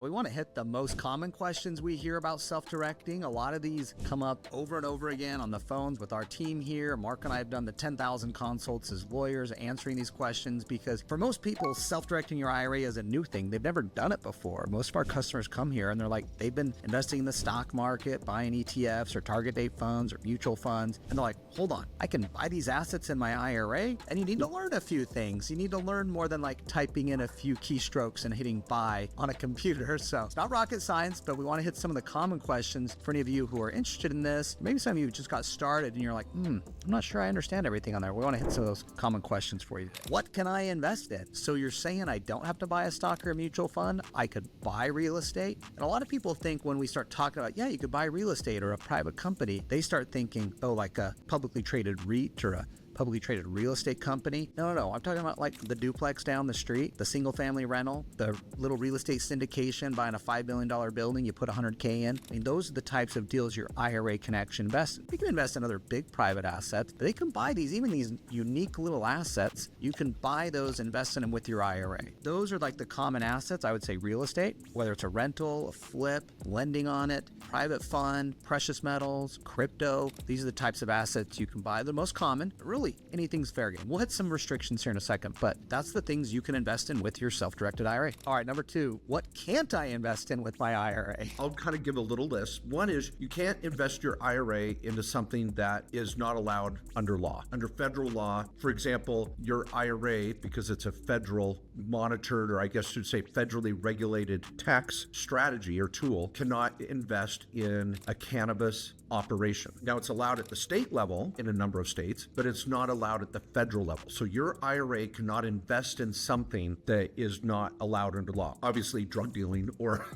We want to hit the most common questions we hear about self-directing. A lot of these come up over and over again on the phones with our team here. Mark and I have done the 10,000 consults as lawyers answering these questions because for most people, self-directing your IRA is a new thing. They've never done it before. Most of our customers come here and they're like, they've been investing in the stock market, buying ETFs or target date funds or mutual funds. And they're like, hold on, I can buy these assets in my IRA? And you need to learn a few things. You need to learn more than like typing in a few keystrokes and hitting buy on a computer. So it's not rocket science, but we want to hit some of the common questions for any of you who are interested in this. Maybe some of you just got started and you're like, I'm not sure I understand everything on there. We want to hit some of those common questions for you. What can I invest in? So you're saying I don't have to buy a stock or a mutual fund? I could buy real estate? And a lot of people think when we start talking about, yeah, you could buy real estate or a private company, they start thinking, oh, like a publicly traded REIT or a publicly traded real estate company. No. I'm talking about like the duplex down the street, the single family rental, the little real estate syndication, buying a $5 million building, you put $100K in. I mean, those are the types of deals your IRA can actually invest in. You can invest in other big private assets, but they can buy these, even these unique little assets, you can buy those, invest in them with your IRA. Those are like the common assets, I would say real estate, whether it's a rental, a flip, lending on it, private fund, precious metals, crypto. These are the types of assets you can buy. The most common, really, anything's fair game. We'll hit some restrictions here in a second, but that's the things you can invest in with your self-directed IRA. All right, number 2, what can't I invest in with my IRA? I'll kind of give a little list. One is you can't invest your IRA into something that is not allowed under law. Under federal law, for example, your IRA, because it's a federal monitored, or I guess you'd say federally regulated tax strategy or tool, cannot invest in a cannabis operation. Now, it's allowed at the state level in a number of states, but it's not allowed at the federal level. So your IRA cannot invest in something that is not allowed under law. Obviously, drug dealing or,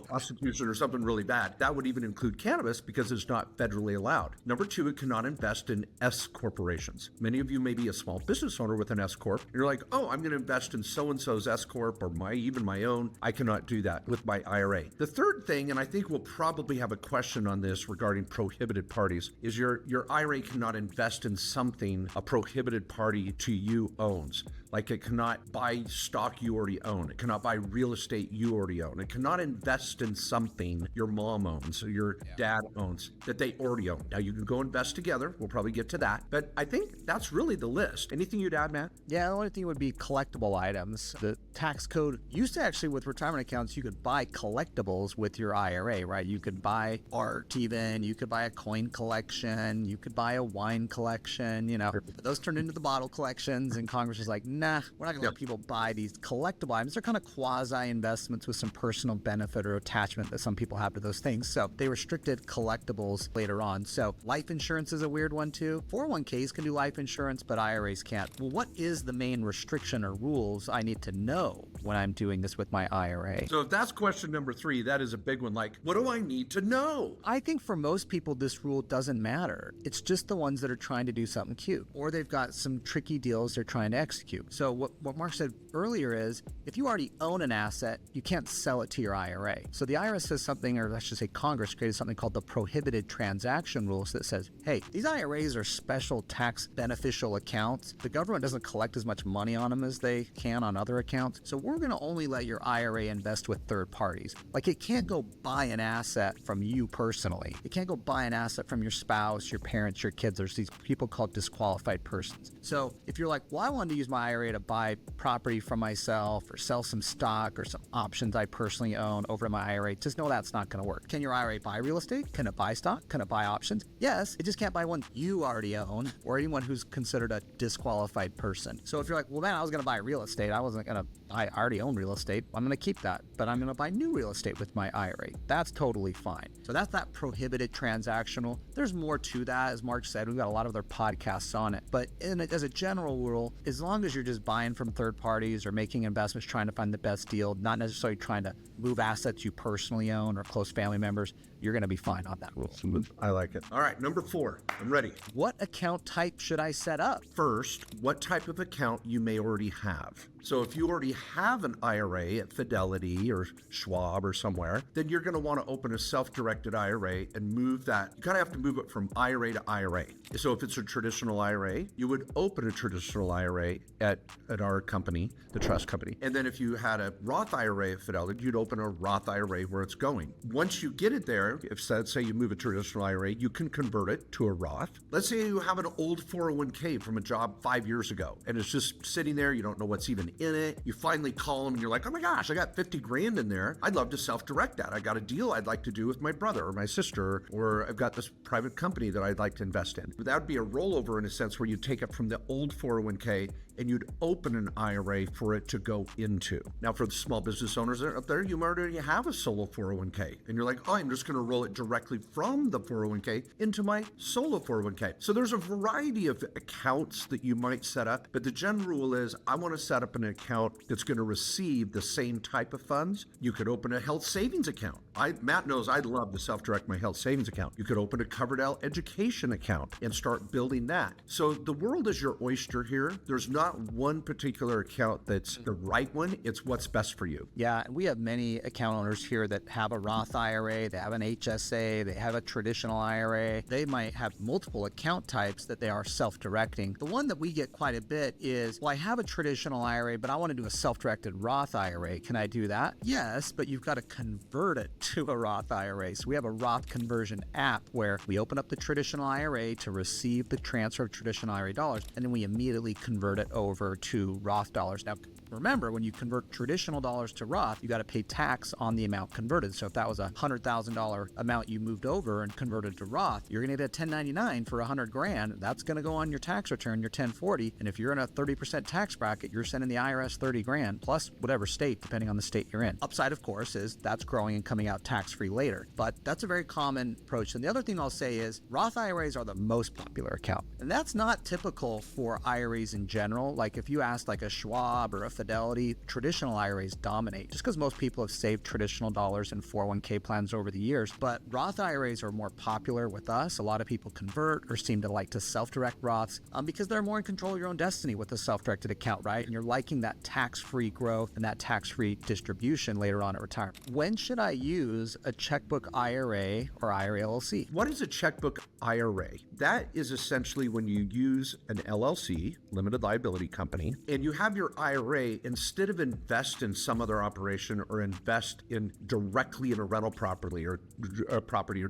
prostitution or something really bad. That would even include cannabis because it's not federally allowed. Number 2, it cannot invest in S corporations. Many of you may be a small business owner with an S corp. You're like, oh, I'm going to invest in so-and-so's S corp or even my own. I cannot do that with my IRA. The third thing, and I think we'll probably have a question on this regarding prohibited parties, is your IRA cannot invest in something a prohibited party to you owns. Like it cannot buy stock you already own. It cannot buy real estate you already own. It cannot invest in something your mom owns or your dad owns that they already own. Now you can go invest together. We'll probably get to that. But I think that's really the list. Anything you'd add, Matt? Yeah, the only thing would be collectible items. The tax code used to actually, with retirement accounts, you could buy collectibles with your IRA, right? You could buy art even, you could buy a coin collection, you could buy a wine collection, But those turned into the bottle collections, and Congress was like, nah, we're not gonna let people buy these collectible items. They're kind of quasi-investments with some personal benefit or attachment that some people have to those things. So they restricted collectibles later on. So life insurance is a weird one too. 401ks can do life insurance, but IRAs can't. Well, what is the main restriction or rules I need to know when I'm doing this with my IRA? So if that's question number 3, that is a big one. Like, what do I need to know? I think for most people, this rule doesn't matter. It's just the ones that are trying to do something cute, or they've got some tricky deals they're trying to execute. So what Mark said earlier is, if you already own an asset, you can't sell it to your IRA. So the IRS says something, or I should say Congress created something called the Prohibited Transaction Rules that says, hey, these IRAs are special tax beneficial accounts. The government doesn't collect as much money on them as they can on other accounts. So we're going to only let your IRA invest with third parties. Like it can't go buy an asset from you personally. It can't go buy an asset from your spouse, your parents, your kids. There's these people called disqualified persons. So if you're like, well, I wanted to use my IRA to buy property from myself or sell some stock or some options I personally own over in my IRA, just know that's not going to work. Can your IRA buy real estate? Can it buy stock? Can it buy options? Yes, it just can't buy one you already own or anyone who's considered a disqualified person. So if you're like, well, man, I was going to buy real estate. I already own real estate. I'm going to keep that, but I'm going to buy new real estate with my IRA. That's totally fine. So that's that prohibited transactional. There's more to that. As Mark said, we've got a lot of other podcasts on it. But as a general rule, as long as you're just buying from third parties or making investments, trying to find the best deal, not necessarily trying to move assets you personally own or close family members, you're going to be fine on that rule. I like it. All right, number 4, I'm ready. What account type should I set up? First, what type of account you may already have. So So if you already have an IRA at Fidelity or Schwab or somewhere, then you're going to want to open a self-directed IRA and move that. You kind of have to move it from IRA to IRA. So if it's a traditional IRA, you would open a traditional IRA at our company, the trust company. And then if you had a Roth IRA at Fidelity, you'd open a Roth IRA where it's going. Once you get it there, if let's say you move a traditional IRA, you can convert it to a Roth. Let's say you have an old 401k from a job 5 years ago, and it's just sitting there. You don't know what's even in it. You finally call them and you're like, oh my gosh, I got 50 grand in there. I'd love to self-direct that. I got a deal I'd like to do with my brother or my sister, or I've got this private company that I'd like to invest in. But that would be a rollover in a sense where you take it from the old 401k and you'd open an IRA for it to go into. Now, for the small business owners out there, you already have a solo 401k, and you're like, oh, I'm just going to roll it directly from the 401k into my solo 401k. So there's a variety of accounts that you might set up, but the general rule is I want to set up an account that's going to receive the same type of funds. You could open a health savings account. Matt knows I'd love to self-direct my health savings account. You could open a Coverdell education account and start building that. So the world is your oyster here. There's not one particular account that's the right one. It's what's best for you. Yeah, we have many account owners here that have a Roth IRA, they have an HSA, they have a traditional IRA. They might have multiple account types that they are self-directing. The one that we get quite a bit is, well, I have a traditional IRA, but I want to do a self-directed Roth IRA. Can I do that? Yes, but you've got to convert it to a Roth IRA. So we have a Roth conversion app where we open up the traditional IRA to receive the transfer of traditional IRA dollars, and then we immediately convert it over to Roth dollars. Now, remember, when you convert traditional dollars to Roth, you got to pay tax on the amount converted. So if that was a $100,000 amount you moved over and converted to Roth, you're going to get a 1099 for $100,000. That's going to go on your tax return, your 1040. And if you're in a 30% tax bracket, you're sending the IRS $30,000 plus whatever state, depending on the state you're in. Upside, of course, is that's growing and coming out tax-free later. But that's a very common approach. And the other thing I'll say is Roth IRAs are the most popular account. And that's not typical for IRAs in general. Like if you ask like a Schwab or a Fidelity, traditional IRAs dominate just because most people have saved traditional dollars in 401k plans over the years. But Roth IRAs are more popular with us. A lot of people convert or seem to like to self-direct Roths because they're more in control of your own destiny with a self-directed account, right? And you're liking that tax-free growth and that tax-free distribution later on at retirement. When should I use a checkbook IRA or IRA LLC? What is a checkbook IRA? That is essentially when you use an LLC, limited liability company, and you have your IRA, instead of invest in some other operation or invest in directly in a rental property or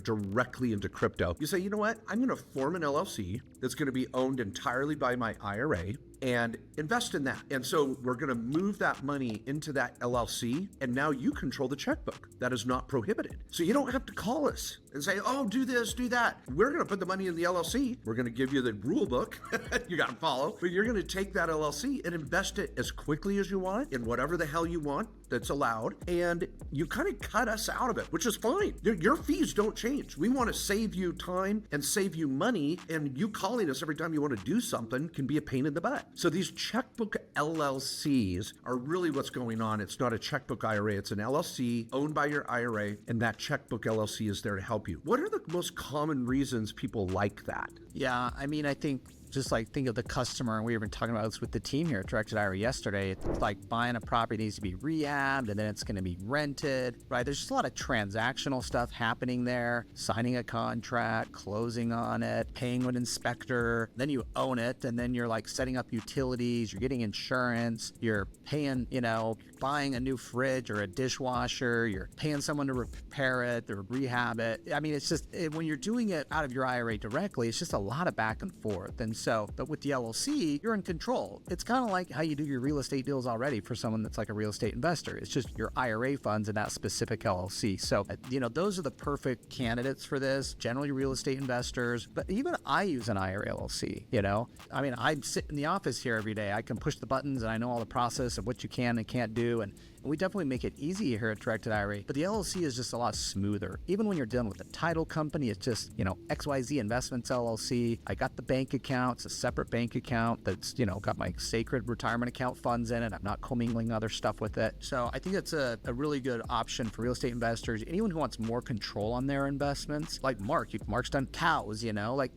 directly into crypto, you say, you know what? I'm going to form an LLC that's going to be owned entirely by my IRA and invest in that. And so we're going to move that money into that LLC, and now you control the checkbook. That is not prohibited. So you don't have to call us and say, oh, do this, do that. We're going to put the money in the LLC. We're going to give you the rule book you got to follow, but you're going to take that LLC and invest it as quickly as you want in whatever the hell you want that's allowed. And you kind of cut us out of it, which is fine. Your fees don't change. We want to save you time and save you money, and you calling us every time you want to do something can be a pain in the butt. So these checkbook LLCs are really what's going on. It's not a checkbook IRA. It's an LLC owned by your IRA, and that checkbook LLC is there to help you. What are the most common reasons people like that? Yeah, I mean, I think just like think of the customer, and we were talking about this with the team here at Directed IRA yesterday. It's like buying a property needs to be rehabbed and then it's going to be rented, right? There's just a lot of transactional stuff happening there, signing a contract, closing on it, paying an inspector, then you own it, and then you're like setting up utilities, you're getting insurance, you're paying, buying a new fridge or a dishwasher, you're paying someone to repair it or rehab it. I mean, it's just, when you're doing it out of your IRA directly, it's just a lot of back and forth. And so, but with the LLC, you're in control. It's kind of like how you do your real estate deals already for someone that's like a real estate investor. It's just your IRA funds in that specific LLC. So, those are the perfect candidates for this, generally real estate investors, but even I use an IRA LLC, I mean, I sit in the office here every day. I can push the buttons and I know all the process of what you can and can't do. And We definitely make it easy here at Directed IRA, but the LLC is just a lot smoother. Even when you're dealing with the title company, it's just, XYZ Investments LLC. I got the bank account. It's a separate bank account that's, got my sacred retirement account funds in it. I'm not commingling other stuff with it. So I think it's a really good option for real estate investors. Anyone who wants more control on their investments, like Mark's done cows,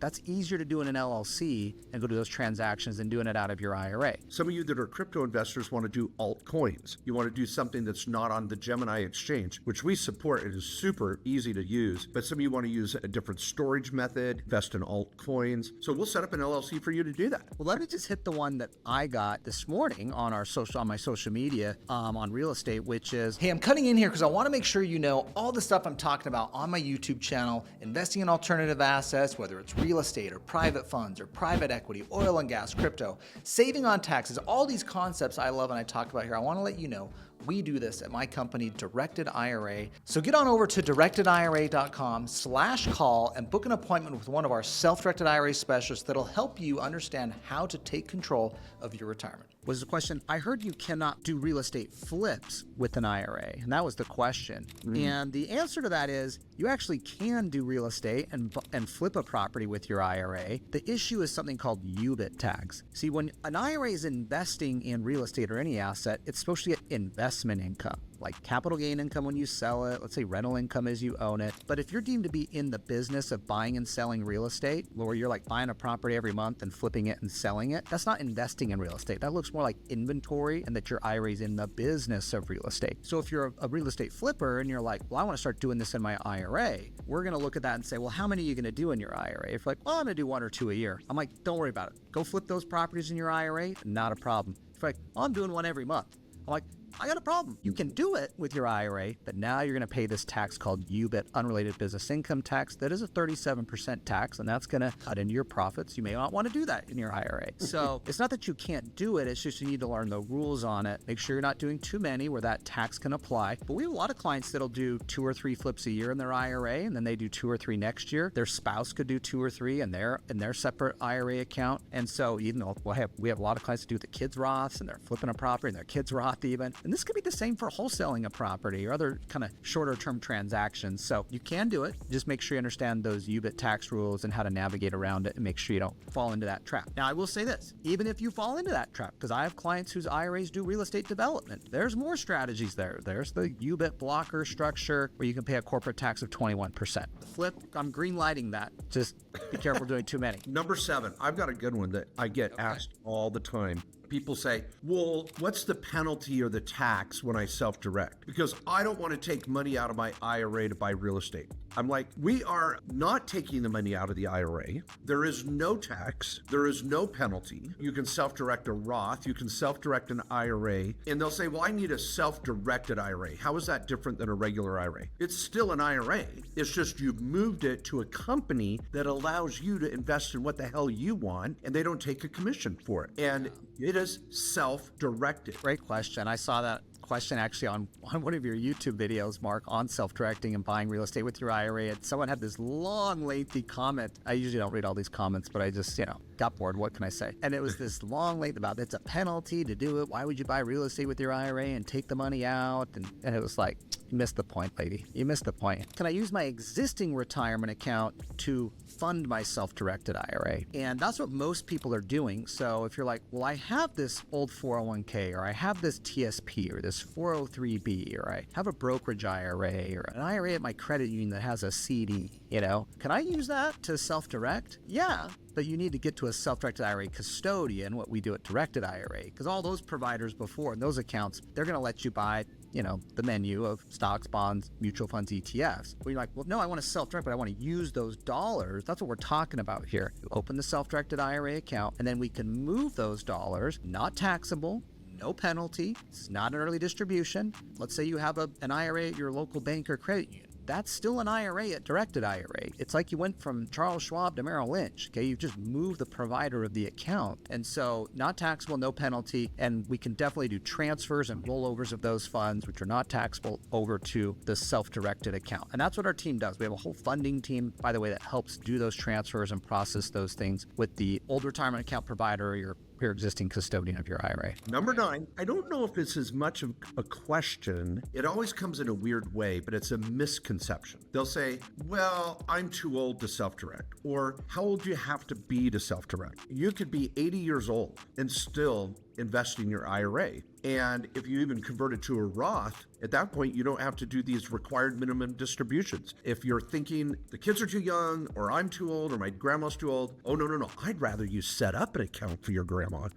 that's easier to do in an LLC and go do those transactions than doing it out of your IRA. Some of you that are crypto investors want to do altcoins. You want to do something that's not on the Gemini exchange, which we support. It is super easy to use, but some of you want to use a different storage method, invest in altcoins. So we'll set up an LLC for you to do that. Well, let me just hit the one that I got this morning on my social media on real estate, which is, hey, I'm cutting in here because I want to make sure you know all the stuff I'm talking about on my YouTube channel, investing in alternative assets, whether it's real estate or private funds or private equity, oil and gas, crypto, saving on taxes, all these concepts I love and I talk about here. I want to let you know we do this at my company, Directed IRA. So get on over to directedira.com/call and book an appointment with one of our self-directed IRA specialists that'll help you understand how to take control of your retirement. Was the question, I heard you cannot do real estate flips with an IRA, and that was the question. And the answer to that is you actually can do real estate and flip a property with your IRA. The issue is something called UBIT tax. See, when an IRA is investing in real estate or any asset, it's supposed to get investment income, like capital gain income when you sell it, let's say rental income as you own it. But if you're deemed to be in the business of buying and selling real estate, where you're like buying a property every month and flipping it and selling it, that's not investing in real estate. That looks more like inventory, and that your IRA is in the business of real estate. So if you're a real estate flipper and you're like, well, I want to start doing this in my IRA, we're going to look at that and say, well, how many are you going to do in your IRA? If you're like, well, I'm going to do 1 or 2 a year, I'm like, don't worry about it. Go flip those properties in your IRA, not a problem. If you're like, well, I'm doing one every month, I'm like, I got a problem. You can do it with your IRA, but now you're going to pay this tax called UBIT, unrelated business income tax. That is a 37% tax, and that's going to cut into your profits. You may not want to do that in your IRA. So it's not that you can't do it. It's just you need to learn the rules on it. Make sure you're not doing too many where that tax can apply. But we have a lot of clients that'll do 2 or 3 flips a year in their IRA, and then they do 2 or 3 next year. Their spouse could do 2 or 3 in their separate IRA account. And so even though we have a lot of clients that do the kids' Roths, and they're flipping a property and their kids' Roth even. And this could be the same for wholesaling a property or other kind of shorter term transactions. So you can do it. Just make sure you understand those UBIT tax rules and how to navigate around it and make sure you don't fall into that trap. Now, I will say this, even if you fall into that trap, because I have clients whose IRAs do real estate development, there's more strategies there. There's the UBIT blocker structure where you can pay a corporate tax of 21%. Flip, I'm green lighting that. Just be careful doing too many. Number 7, I've got a good one that I get asked all the time. People say, well, what's the penalty or the tax when I self-direct? Because I don't want to take money out of my IRA to buy real estate. I'm like, we are not taking the money out of the IRA. There is no tax. There is no penalty. You can self-direct a Roth. You can self-direct an IRA. And they'll say, well, I need a self-directed IRA. How is that different than a regular IRA? It's still an IRA. It's just you've moved it to a company that allows you to invest in what the hell you want, and they don't take a commission for it. And it is self-directed. Great question. I saw that question actually on one of your YouTube videos, Mark, on self-directing and buying real estate with your IRA. And someone had this long, lengthy comment. I usually don't read all these comments, but I just, got bored. What can I say? And it was this long, length about it's a penalty to do it. Why would you buy real estate with your IRA and take the money out? And it was like, you missed the point, lady. You missed the point. Can I use my existing retirement account to fund my self-directed IRA? And that's what most people are doing. So if you're like, well, I have this old 401k, or I have this TSP, or this 403b, or I have a brokerage IRA, or an IRA at my credit union that has a CD, can I use that to self-direct? Yeah. But you need to get to a self-directed IRA custodian, what we do at Directed IRA, because all those providers before in those accounts, they're going to let you buy, the menu of stocks, bonds, mutual funds, ETFs. Where you're like, well, no, I want to self-direct, but I want to use those dollars. That's what we're talking about here. You open the self-directed IRA account, and then we can move those dollars, not taxable, no penalty. It's not an early distribution. Let's say you have an IRA at your local bank or credit union. That's still an IRA at Directed IRA. It's like you went from Charles Schwab to Merrill Lynch. Okay, you just moved the provider of the account. And so not taxable, no penalty. And we can definitely do transfers and rollovers of those funds, which are not taxable, over to the self-directed account. And that's what our team does. We have a whole funding team, by the way, that helps do those transfers and process those things with the old retirement account provider or your your existing custodian of your IRA. Number 9, I don't know if it's as much of a question. It always comes in a weird way, but it's a misconception. They'll say, well, I'm too old to self-direct, or how old do you have to be to self-direct? You could be 80 years old and still invest in your IRA. And if you even convert it to a Roth, at that point, you don't have to do these required minimum distributions. If you're thinking the kids are too young, or I'm too old, or my grandma's too old, oh, no. I'd rather you set up an account for your grandma,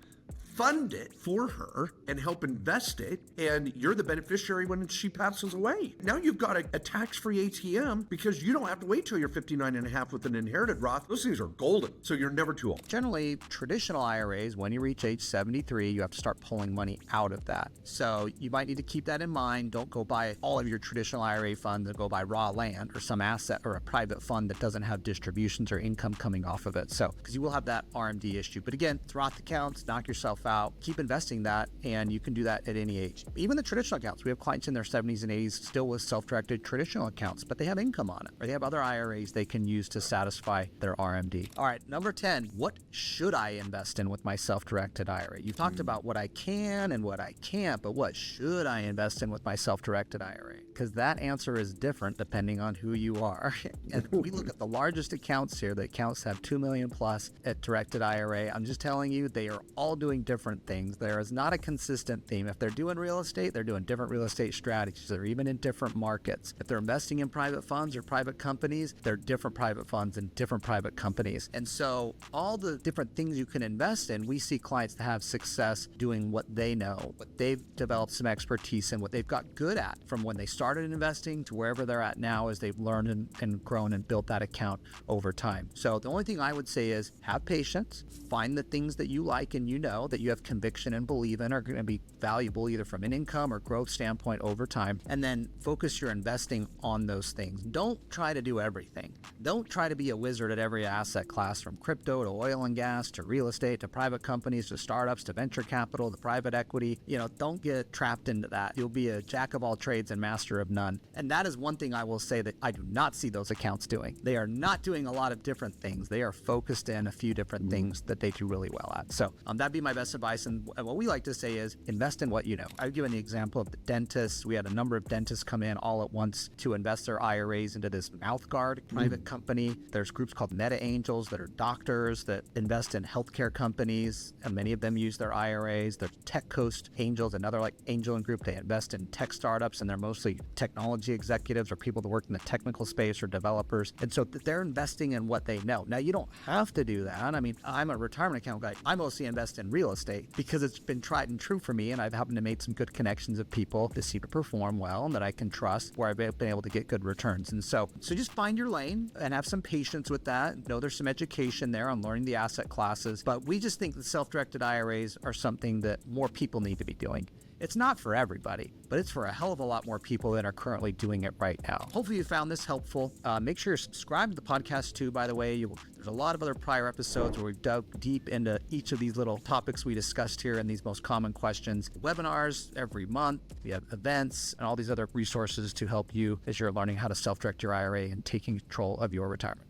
fund it for her, and help invest it, and you're the beneficiary when she passes away. Now you've got a tax-free ATM because you don't have to wait till you're 59 and a half with an inherited Roth. Those things are golden, so you're never too old. Generally, traditional IRAs, when you reach age 73, you have to start pulling money out of that. So you might need to keep that in mind. Don't go buy all of your traditional IRA funds and go buy raw land or some asset or a private fund that doesn't have distributions or income coming off of it. So, because you will have that RMD issue. But again, it's Roth accounts, knock yourself out, keep investing that, and you can do that at any age. Even the traditional accounts, we have clients in their 70s and 80s still with self-directed traditional accounts, but they have income on it, or they have other IRAs they can use to satisfy their RMD. All right, number 10, what should I invest in with my self-directed IRA? You've talked about what I can and what I can't, but what should I invest in with my self-directed IRA? Because that answer is different depending on who you are. And we look at the largest accounts here. The accounts have 2 million plus at directed IRA. I'm just telling you, they are all doing different things. There is not a consistent theme. If they're doing real estate, they're doing different real estate strategies. They're even in different markets. If they're investing in private funds or private companies, they're different private funds and different private companies. And so all the different things you can invest in, we see clients that have success doing what they know, what they've developed some expertise in, what they've got good at from when they started investing to wherever they're at now as they've learned and grown and built that account over time. So the only thing I would say is have patience, find the things that you like and you know that you have conviction and believe in are going to be valuable either from an income or growth standpoint over time, and then focus your investing on those things. Don't try to do everything. Don't try to be a wizard at every asset class, from crypto to oil and gas to real estate to private companies to startups to venture capital to private equity. Don't get trapped into that. You'll be a jack of all trades and master of none. And that is one thing I will say that I do not see those accounts doing. They are not doing a lot of different things. They are focused in a few different things that they do really well at. So that'd be my best advice. And what we like to say is invest in what you know. I've given the example of the dentists. We had a number of dentists come in all at once to invest their IRAs into this MouthGuard private company. There's groups called Meta Angels that are doctors that invest in healthcare companies, and many of them use their IRAs. There's Tech Coast Angels, another like angel and group. They invest in tech startups, and they're mostly technology executives or people that work in the technical space or developers. And so they're investing in what they know. Now, you don't have to do that. I mean, I'm a retirement account guy. I mostly invest in real estate because it's been tried and true for me, and I've happened to make some good connections of people that seem to perform well and that I can trust, where I've been able to get good returns. And so just find your lane and have some patience with that. Know there's some education there on learning the asset classes, but we just think that self-directed IRAs are something that more people need to be doing. It's not for everybody, but it's for a hell of a lot more people that are currently doing it right now. Hopefully you found this helpful. Make sure you're subscribed to the podcast too, by the way. There's a lot of other prior episodes where we've dug deep into each of these little topics we discussed here and these most common questions. Webinars every month. We have events and all these other resources to help you as you're learning how to self-direct your IRA and taking control of your retirement.